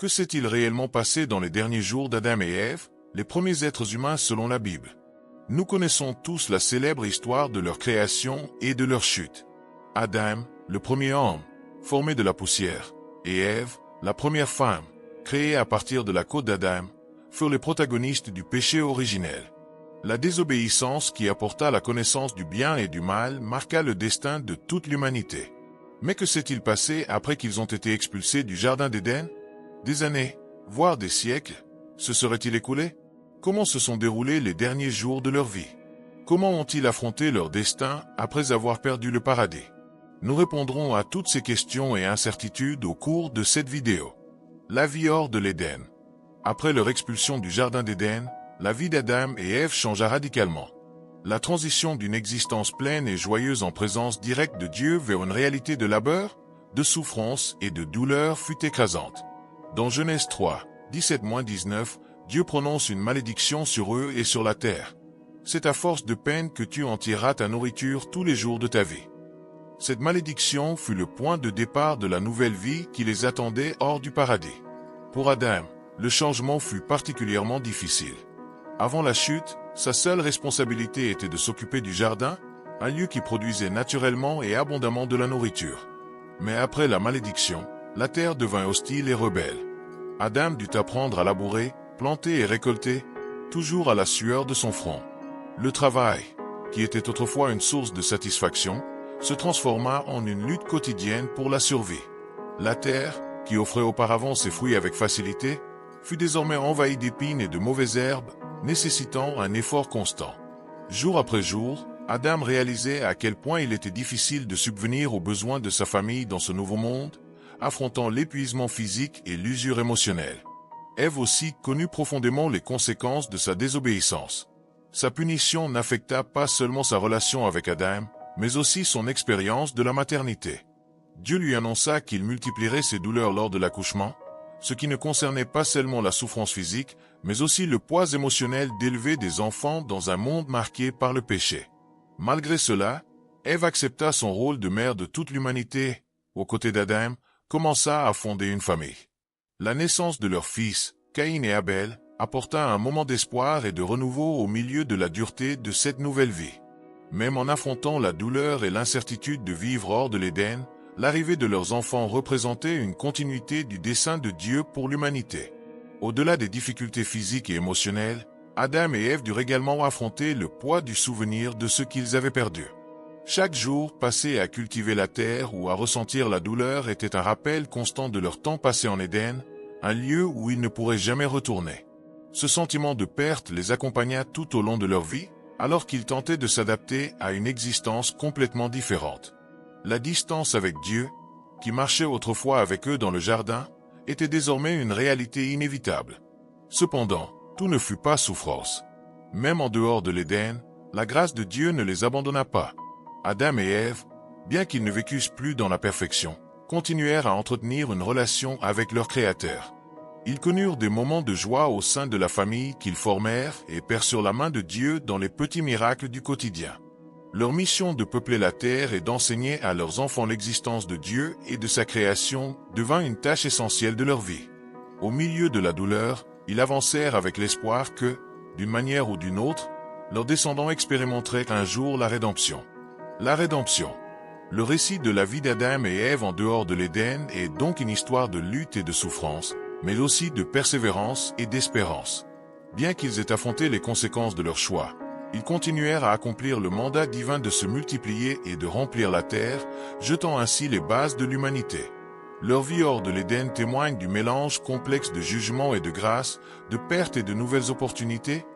Que s'est-il réellement passé dans les derniers jours d'Adam et Ève, les premiers êtres humains selon la Bible? Nous connaissons tous la célèbre histoire de leur création et de leur chute. Adam, le premier homme, formé de la poussière, et Ève, la première femme, créée à partir de la côte d'Adam, furent les protagonistes du péché originel. La désobéissance qui apporta la connaissance du bien et du mal marqua le destin de toute l'humanité. Mais que s'est-il passé après qu'ils ont été expulsés du Jardin d'Éden? Des années, voire des siècles, se seraient-ils écoulés? Comment se sont déroulés les derniers jours de leur vie? Comment ont-ils affronté leur destin après avoir perdu le paradis? Nous répondrons à toutes ces questions et incertitudes au cours de cette vidéo. La vie hors de l'Éden. Après leur expulsion du Jardin d'Éden, la vie d'Adam et Ève changea radicalement. La transition d'une existence pleine et joyeuse en présence directe de Dieu vers une réalité de labeur, de souffrance et de douleur fut écrasante. Dans Genèse 3, 17-19, Dieu prononce une malédiction sur eux et sur la terre. C'est à force de peine que tu en tireras ta nourriture tous les jours de ta vie. Cette malédiction fut le point de départ de la nouvelle vie qui les attendait hors du paradis. Pour Adam, le changement fut particulièrement difficile. Avant la chute, sa seule responsabilité était de s'occuper du jardin, un lieu qui produisait naturellement et abondamment de la nourriture. Mais après la malédiction, la terre devint hostile et rebelle. Adam dut apprendre à labourer, planter et récolter, toujours à la sueur de son front. Le travail, qui était autrefois une source de satisfaction, se transforma en une lutte quotidienne pour la survie. La terre, qui offrait auparavant ses fruits avec facilité, fut désormais envahie d'épines et de mauvaises herbes, nécessitant un effort constant. Jour après jour, Adam réalisait à quel point il était difficile de subvenir aux besoins de sa famille dans ce nouveau monde, affrontant l'épuisement physique et l'usure émotionnelle. Ève aussi connut profondément les conséquences de sa désobéissance. Sa punition n'affecta pas seulement sa relation avec Adam, mais aussi son expérience de la maternité. Dieu lui annonça qu'il multiplierait ses douleurs lors de l'accouchement, ce qui ne concernait pas seulement la souffrance physique, mais aussi le poids émotionnel d'élever des enfants dans un monde marqué par le péché. Malgré cela, Ève accepta son rôle de mère de toute l'humanité, aux côtés d'Adam, commença à fonder une famille. La naissance de leurs fils, Caïn et Abel, apporta un moment d'espoir et de renouveau au milieu de la dureté de cette nouvelle vie. Même en affrontant la douleur et l'incertitude de vivre hors de l'Éden, l'arrivée de leurs enfants représentait une continuité du dessein de Dieu pour l'humanité. Au-delà des difficultés physiques et émotionnelles, Adam et Ève durent également affronter le poids du souvenir de ce qu'ils avaient perdu. Chaque jour passé à cultiver la terre ou à ressentir la douleur était un rappel constant de leur temps passé en Éden, un lieu où ils ne pourraient jamais retourner. Ce sentiment de perte les accompagna tout au long de leur vie, alors qu'ils tentaient de s'adapter à une existence complètement différente. La distance avec Dieu, qui marchait autrefois avec eux dans le jardin, était désormais une réalité inévitable. Cependant, tout ne fut pas souffrance. Même en dehors de l'Éden, la grâce de Dieu ne les abandonna pas. Adam et Ève, bien qu'ils ne vécussent plus dans la perfection, continuèrent à entretenir une relation avec leur Créateur. Ils connurent des moments de joie au sein de la famille qu'ils formèrent et perçurent la main de Dieu dans les petits miracles du quotidien. Leur mission de peupler la terre et d'enseigner à leurs enfants l'existence de Dieu et de sa création devint une tâche essentielle de leur vie. Au milieu de la douleur, ils avancèrent avec l'espoir que, d'une manière ou d'une autre, leurs descendants expérimenteraient un jour la rédemption. La rédemption. Le récit de la vie d'Adam et Ève en dehors de l'Éden est donc une histoire de lutte et de souffrance, mais aussi de persévérance et d'espérance. Bien qu'ils aient affronté les conséquences de leur choix, ils continuèrent à accomplir le mandat divin de se multiplier et de remplir la terre, jetant ainsi les bases de l'humanité. Leur vie hors de l'Éden témoigne du mélange complexe de jugement et de grâce, de perte et de nouvelles opportunités,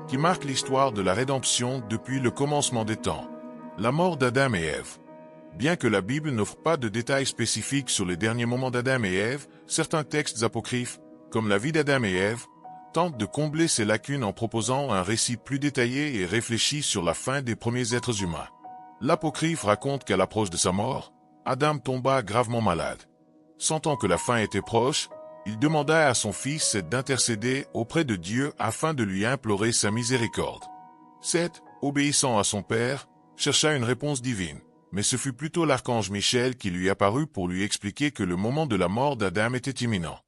qui marque l'histoire de la rédemption depuis le commencement des temps. La mort d'Adam et Ève. Bien que la Bible n'offre pas de détails spécifiques sur les derniers moments d'Adam et Ève, certains textes apocryphes, comme la vie d'Adam et Ève, tentent de combler ces lacunes en proposant un récit plus détaillé et réfléchi sur la fin des premiers êtres humains. L'apocryphe raconte qu'à l'approche de sa mort, Adam tomba gravement malade. Sentant que la fin était proche, il demanda à son fils d'intercéder auprès de Dieu afin de lui implorer sa miséricorde. Seth, obéissant à son père, chercha une réponse divine, mais ce fut plutôt l'archange Michel qui lui apparut pour lui expliquer que le moment de la mort d'Adam était imminent.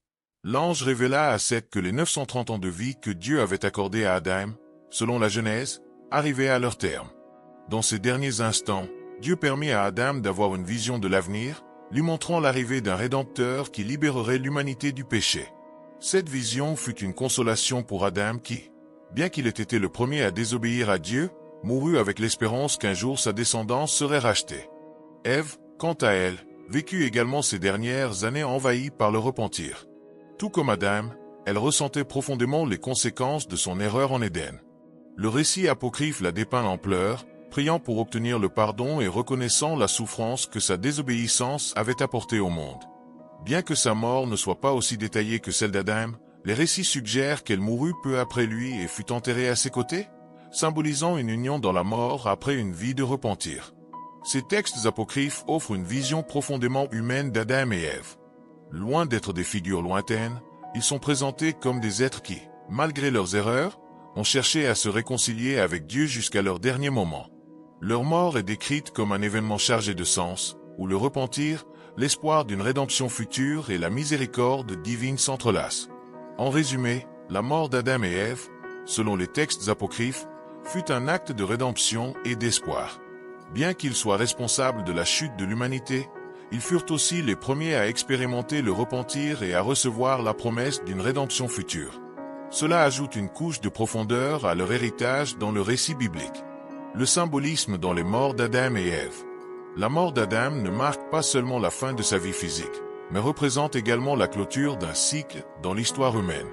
L'ange révéla à Seth que les 930 ans de vie que Dieu avait accordés à Adam, selon la Genèse, arrivaient à leur terme. Dans ces derniers instants, Dieu permit à Adam d'avoir une vision de l'avenir, lui montrant l'arrivée d'un Rédempteur qui libérerait l'humanité du péché. Cette vision fut une consolation pour Adam qui, bien qu'il ait été le premier à désobéir à Dieu, mourut avec l'espérance qu'un jour sa descendance serait rachetée. Ève, quant à elle, vécut également ces dernières années envahie par le repentir. Tout comme Adam, elle ressentait profondément les conséquences de son erreur en Éden. Le récit apocryphe la dépeint en pleurs, priant pour obtenir le pardon et reconnaissant la souffrance que sa désobéissance avait apportée au monde. Bien que sa mort ne soit pas aussi détaillée que celle d'Adam, les récits suggèrent qu'elle mourut peu après lui et fut enterrée à ses côtés, symbolisant une union dans la mort après une vie de repentir. Ces textes apocryphes offrent une vision profondément humaine d'Adam et Ève. Loin d'être des figures lointaines, ils sont présentés comme des êtres qui, malgré leurs erreurs, ont cherché à se réconcilier avec Dieu jusqu'à leur dernier moment. Leur mort est décrite comme un événement chargé de sens, où le repentir, l'espoir d'une rédemption future et la miséricorde divine s'entrelacent. En résumé, la mort d'Adam et Ève, selon les textes apocryphes, fut un acte de rédemption et d'espoir. Bien qu'ils soient responsables de la chute de l'humanité, ils furent aussi les premiers à expérimenter le repentir et à recevoir la promesse d'une rédemption future. Cela ajoute une couche de profondeur à leur héritage dans le récit biblique. Le symbolisme dans les morts d'Adam et Ève. La mort d'Adam ne marque pas seulement la fin de sa vie physique, mais représente également la clôture d'un cycle dans l'histoire humaine.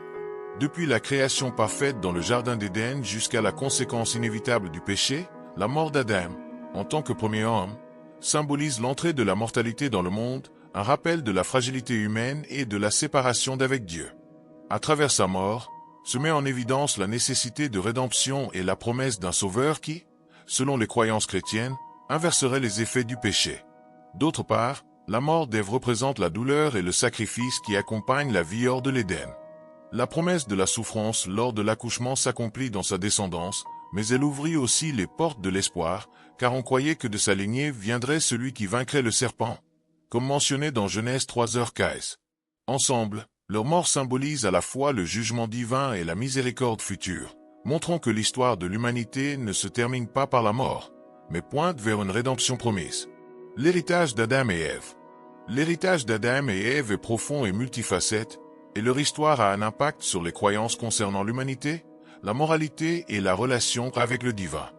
Depuis la création parfaite dans le Jardin d'Éden jusqu'à la conséquence inévitable du péché, la mort d'Adam, en tant que premier homme, symbolise l'entrée de la mortalité dans le monde, un rappel de la fragilité humaine et de la séparation d'avec Dieu. À travers sa mort, se met en évidence la nécessité de rédemption et la promesse d'un sauveur qui, selon les croyances chrétiennes, inverserait les effets du péché. D'autre part, la mort d'Ève représente la douleur et le sacrifice qui accompagnent la vie hors de l'Éden. La promesse de la souffrance lors de l'accouchement s'accomplit dans sa descendance, mais elle ouvrit aussi les portes de l'espoir, car on croyait que de sa lignée viendrait celui qui vaincrait le serpent, comme mentionné dans Genèse 3h15. Ensemble, leur mort symbolise à la fois le jugement divin et la miséricorde future, montrant que l'histoire de l'humanité ne se termine pas par la mort, mais pointe vers une rédemption promise. L'héritage d'Adam et Ève. L'héritage d'Adam et Ève est profond et multifacette, et leur histoire a un impact sur les croyances concernant l'humanité, la moralité et la relation avec le divin.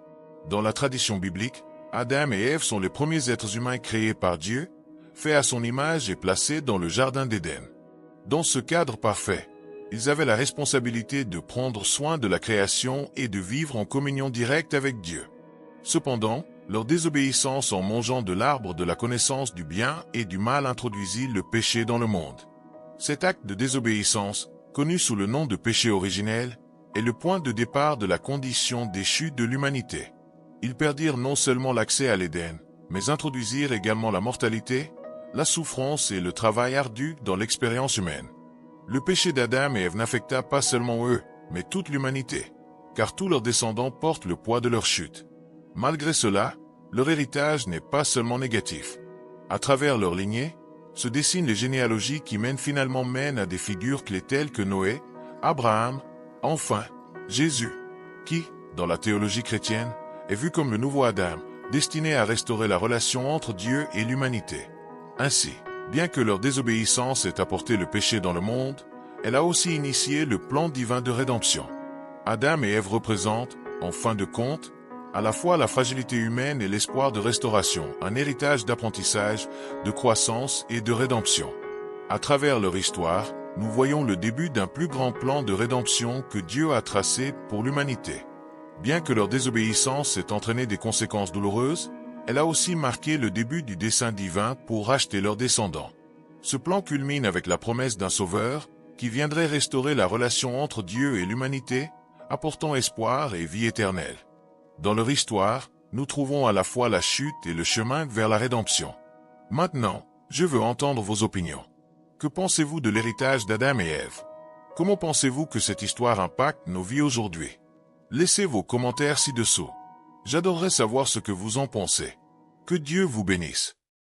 Dans la tradition biblique, Adam et Ève sont les premiers êtres humains créés par Dieu, faits à son image et placés dans le Jardin d'Éden. Dans ce cadre parfait, ils avaient la responsabilité de prendre soin de la création et de vivre en communion directe avec Dieu. Cependant, leur désobéissance en mangeant de l'arbre de la connaissance du bien et du mal introduisit le péché dans le monde. Cet acte de désobéissance, connu sous le nom de péché originel, est le point de départ de la condition déchue de l'humanité. Ils perdirent non seulement l'accès à l'Éden, mais introduisirent également la mortalité, la souffrance et le travail ardu dans l'expérience humaine. Le péché d'Adam et Ève n'affecta pas seulement eux, mais toute l'humanité, car tous leurs descendants portent le poids de leur chute. Malgré cela, leur héritage n'est pas seulement négatif. À travers leur lignée, se dessinent les généalogies qui finalement mènent à des figures clés telles que Noé, Abraham, enfin, Jésus, qui, dans la théologie chrétienne, est vu comme le nouveau Adam, destiné à restaurer la relation entre Dieu et l'humanité. Ainsi, bien que leur désobéissance ait apporté le péché dans le monde, elle a aussi initié le plan divin de rédemption. Adam et Ève représentent, en fin de compte, à la fois la fragilité humaine et l'espoir de restauration, un héritage d'apprentissage, de croissance et de rédemption. À travers leur histoire, nous voyons le début d'un plus grand plan de rédemption que Dieu a tracé pour l'humanité. Bien que leur désobéissance ait entraîné des conséquences douloureuses, elle a aussi marqué le début du dessein divin pour racheter leurs descendants. Ce plan culmine avec la promesse d'un sauveur, qui viendrait restaurer la relation entre Dieu et l'humanité, apportant espoir et vie éternelle. Dans leur histoire, nous trouvons à la fois la chute et le chemin vers la rédemption. Maintenant, je veux entendre vos opinions. Que pensez-vous de l'héritage d'Adam et Ève? Comment pensez-vous que cette histoire impacte nos vies aujourd'hui? Laissez vos commentaires ci-dessous. J'adorerais savoir ce que vous en pensez. Que Dieu vous bénisse.